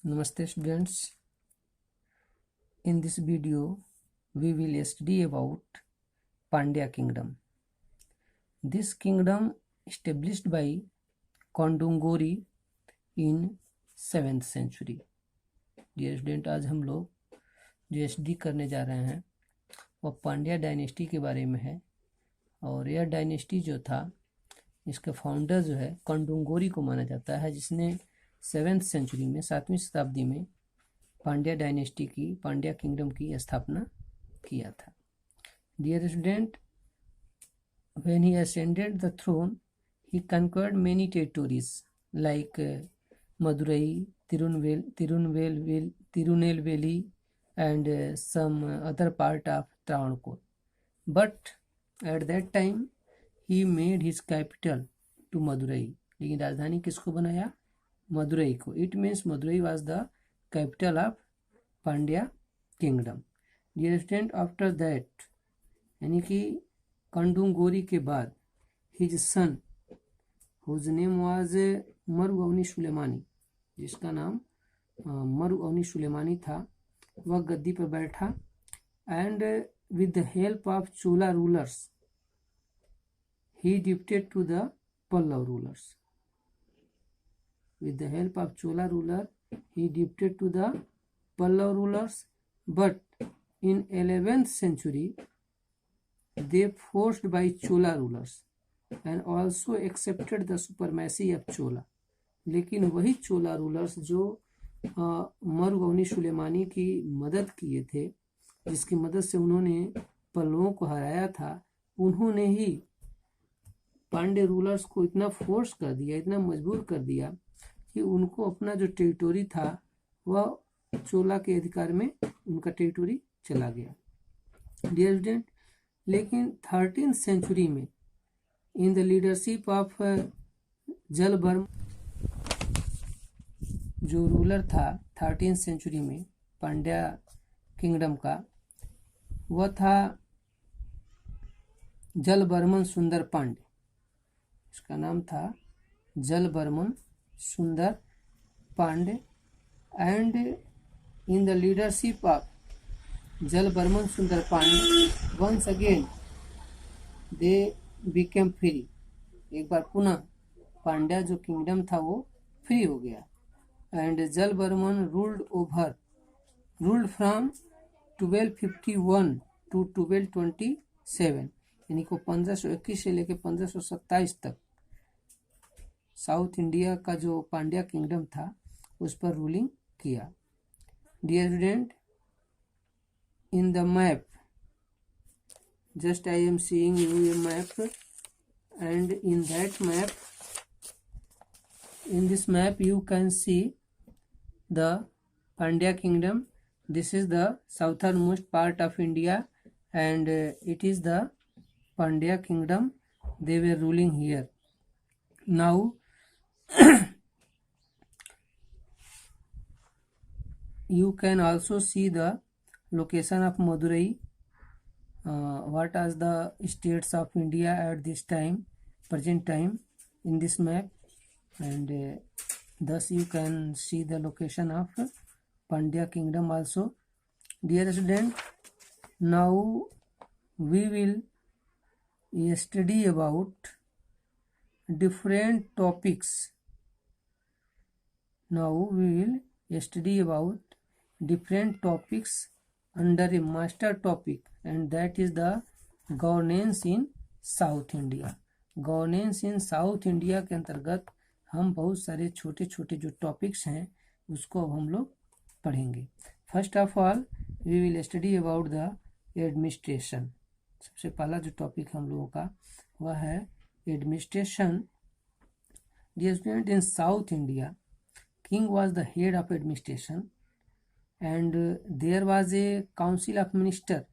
Namaste students. In this video we will study about Pandya kingdom. This kingdom established by Kondungori in 7th century. Dear student, आज हम लोग जो study करने जा रहे हैं वह पांड्या डायनेस्टी के बारे में है। और यह डायनेस्टी जो था इसका फाउंडर जो है कोंडुंगोरी को माना जाता है, जिसने 7th सेंचुरी में 7वीं शताब्दी में पांड्या डायनेस्टी की, पांड्या किंगडम की स्थापना किया था। Dear student, when he ascended the throne, he conquered many territories like Madurai, Tirunelveli and some other part of Travancore. But at that time he made his capital to Madurai. लेकिन राजधानी किसको बनाया? मदुरई को. It means Madurai was the capital of Pandya kingdom. Dear student, after that, यानी कि कंडुंगोरी के बाद his son, whose name was मरुअवनी Sulemani, जिसका नाम मरुअवनी सुलेमानी था, वह गद्दी पर बैठा and with the help of Chola rulers he defeated to the Pallava rulers. With the help of Chola ruler he defeated to the Pallava rulers, but in 11th century they forced by Chola rulers and also accepted the supremacy of Chola. लेकिन वही चोला rulers जो मरुअवनी सुलेमानी की मदद किए थे, जिसकी मदद से उन्होंने पल्लवों को हराया था, उन्होंने ही पांड्य रूलर्स को इतना फोर्स कर दिया, इतना मजबूर कर दिया कि उनको अपना जो टेरिटोरी था वह चोला के अधिकार में उनका टेरिटोरी चला गया. डियर स्टूडेंट, लेकिन 13th सेंचुरी में इन द लीडरशिप ऑफ जलवर्म, जो रूलर था 13th सेंचुरी में पांड्या किंगडम का, वह था जलवर्मन सुंदर पांड्य. इसका नाम था Jalavarman Sundara Pandya. And in the leadership of Jalavarman Sundara Pandya once again they became free. एक बार पुनः पांड्या जो किंगडम था वो फ्री हो गया. एंड जलवर्मन रूल्ड फ्रॉम 1251 टू 1227, यानी को 1521 से लेकर 1527 तक साउथ इंडिया का जो पांड्या किंगडम था उस पर रूलिंग किया. Dear student, in the map, just I am seeing you a map, and in that map, in this map you can see the Pandya kingdom. This is the southernmost part of India and it is the Pandya kingdom. They were ruling here. Now you can also see the location of Madurai. What are the states of India at this time, present time, in this map, and thus you can see the location of Pandya kingdom also. Dear student, now we will study about different topics. Now we will study about different topics under a master topic, and that is the governance in South India. Governance in South India के अंतर्गत हम बहुत सारे छोटे छोटे जो topics हैं उसको अब हम लोग पढ़ेंगे. First of all we will study about the administration. सबसे पहला जो टॉपिक हम लोगों का वह है administration. Dear student, in South India king was the head of administration and there was a council of ministers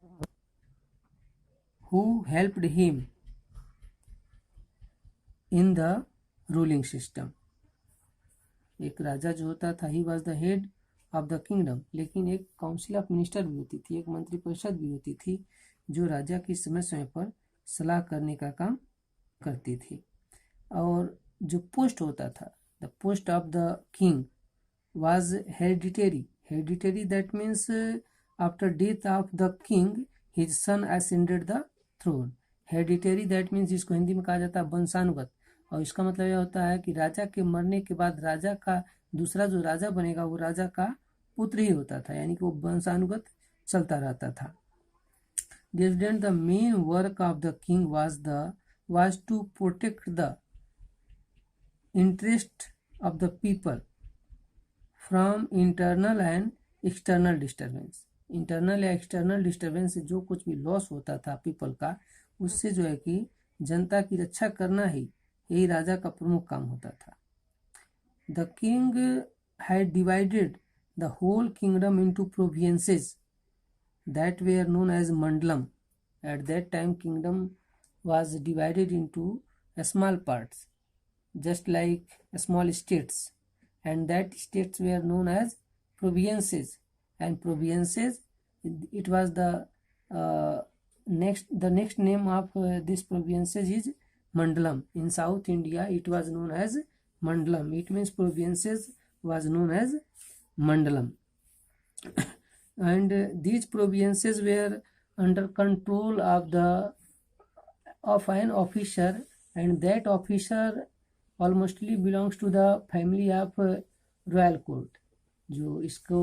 who helped him in the ruling system. एक राजा जो होता था, he was the head of the kingdom, लेकिन एक council of minister भी होती थी, एक मंत्री परिषद भी होती थी जो राजा की समय समय पर सलाह करने का काम करती थी. और जो पोस्ट होता था, the post of the king, was hereditary. Hereditary, that means after death of the king his son ascended the throne. Hereditary that means जिसको हिंदी में कहा जाता है वंशानुगत, और इसका मतलब यह होता है कि राजा के मरने के बाद राजा का दूसरा जो राजा बनेगा वो राजा का पुत्र ही होता था, यानी कि वो वंशानुगत चलता रहता था. Dear, the main work of the king was to protect the interest of the people from internal and external disturbance. Internal या एक्सटर्नल डिस्टर्बेंस से जो कुछ भी लॉस होता था पीपल का, उससे जो है कि जनता की रक्षा करना ही यही राजा का प्रमुख काम होता था. The king had divided the whole kingdom into provinces that were known as mandalam. At that time kingdom was divided into small parts, just like small states, and that states were known as provinces. And provinces, it was the next name of this provinces is mandalam. In South India it was known as mandalam. It means provinces was known as mandalam. And these provinces were under control of an officer, and that officer almostly belongs to the family of royal court. जो इसको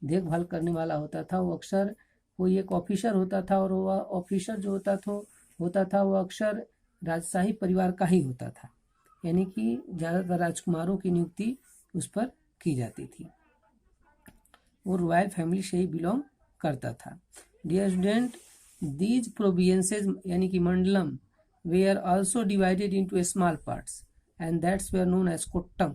देखभाल करने वाला होता था वो अक्सर कोई एक ऑफिसर होता था, और वह ऑफिसर जो होता था वो अक्सर राजशाही परिवार का ही होता था, यानी कि ज़्यादातर राजकुमारों की नियुक्ति उस पर की जाती थी, वो रॉयल फैमिली से ही बिलोंग करता था. डियर स्टूडेंट, दीज प्रोविंसेस यानी कि mandalam were also divided into small parts and that's were known as kottam.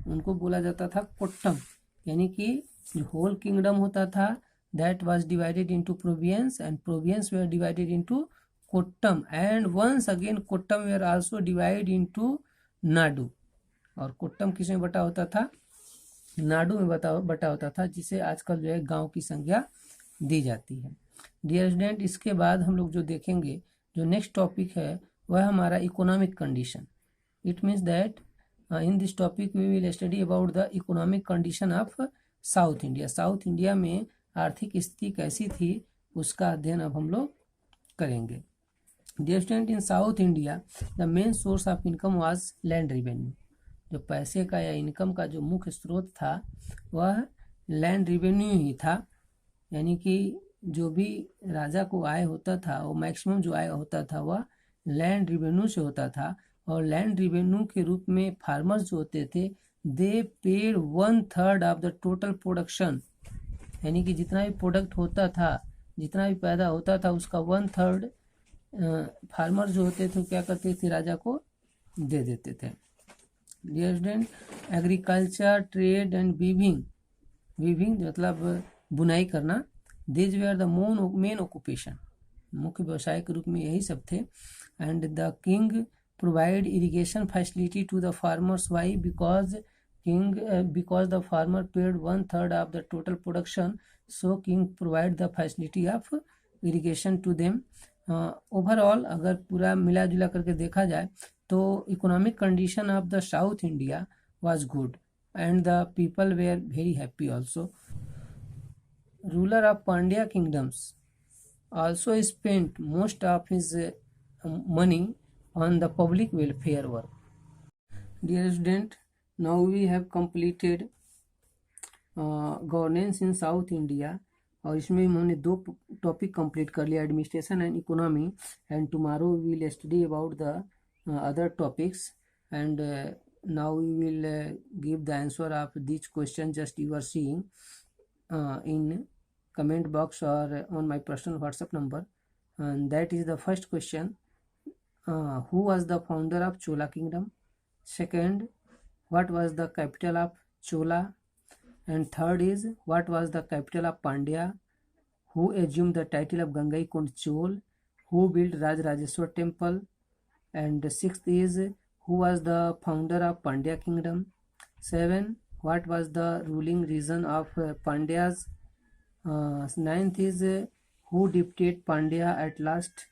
उनको बोला जाता था कोट्टम, यानी कि जो होल किंगडम होता था that was divided into province, and province were divided into kottam, and once again kottam were also divide into nadu. और कोट्टम किस में बटा होता था? नाडु में बटा होता था, जिसे आजकल जो है गांव की संज्ञा दी जाती है. डियर स्टूडेंट, इसके बाद हम लोग जो देखेंगे, जो नेक्स्ट टॉपिक है वह हमारा economic condition. It means that in this topic we will study about the economic condition of South India. South India में आर्थिक स्थिति कैसी थी उसका अध्ययन अब हम लोग करेंगे. Dear student, in South India the main source of income was land revenue. जो पैसे का या इनकम का जो मुख्य स्रोत था वह लैंड रिवेन्यू ही था, यानी कि जो भी राजा को आय होता था वो मैक्सिमम जो आय होता था वह लैंड रिवेन्यू से होता था. और लैंड रिवेन्यू के रूप में फार्मर्स जो होते थे दे paid 1/3 of the total production, यानी कि जितना भी प्रोडक्ट होता था, जितना भी पैदा होता था उसका 1/3 फार्मर जो होते थे क्या करते थे, राजा को दे देते थे. Dear student, agriculture, trade and weaving मतलब बुनाई करना, this were the main occupation. मुख्य व्यवसाय के रूप में यही सब थे. And the king provide irrigation facility to the farmers. Why? because the farmer paid 1/3 of the total production, so king provide the facility of irrigation to them. Overall अगर पूरा मिला जुला करके देखा जाए तो economic condition of the South India was good and the people were very happy also. Ruler of Pandya kingdoms also spent most of his money on the public welfare work. Dear student, now we have completed governance in South India, और इसमें हमने 2 topic complete कर लिया, administration and economy. And tomorrow we will study about the other topics, and now we will give the answer of this question just you are seeing in comment box or on my personal WhatsApp number. And that is the first question. Who was the founder of Chola kingdom? Second, what was the capital of Chola? And third is, what was the capital of Pandya? Who assumed the title of Gangaikund Chol? Who built Rajrajeshwar temple? And sixth is, who was the founder of Pandya kingdom? 7, what was the ruling region of Pandyas? 9th is, who defeated Pandya at last?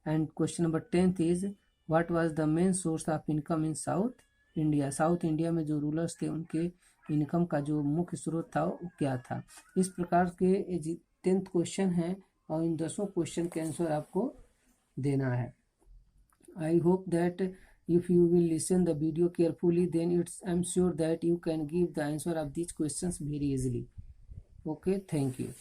And question number 10th is, what was the main source of income in South India? South India में जो rulers थे उनके income का जो मुख्य स्रोत था वो क्या था। इस प्रकार के 10th क्वेश्चन है और इन 10 क्वेश्चन के आंसर आपको देना है। I hope that if you will listen the video carefully, then I'm sure that you can give the answer of these questions very easily. Okay, thank you.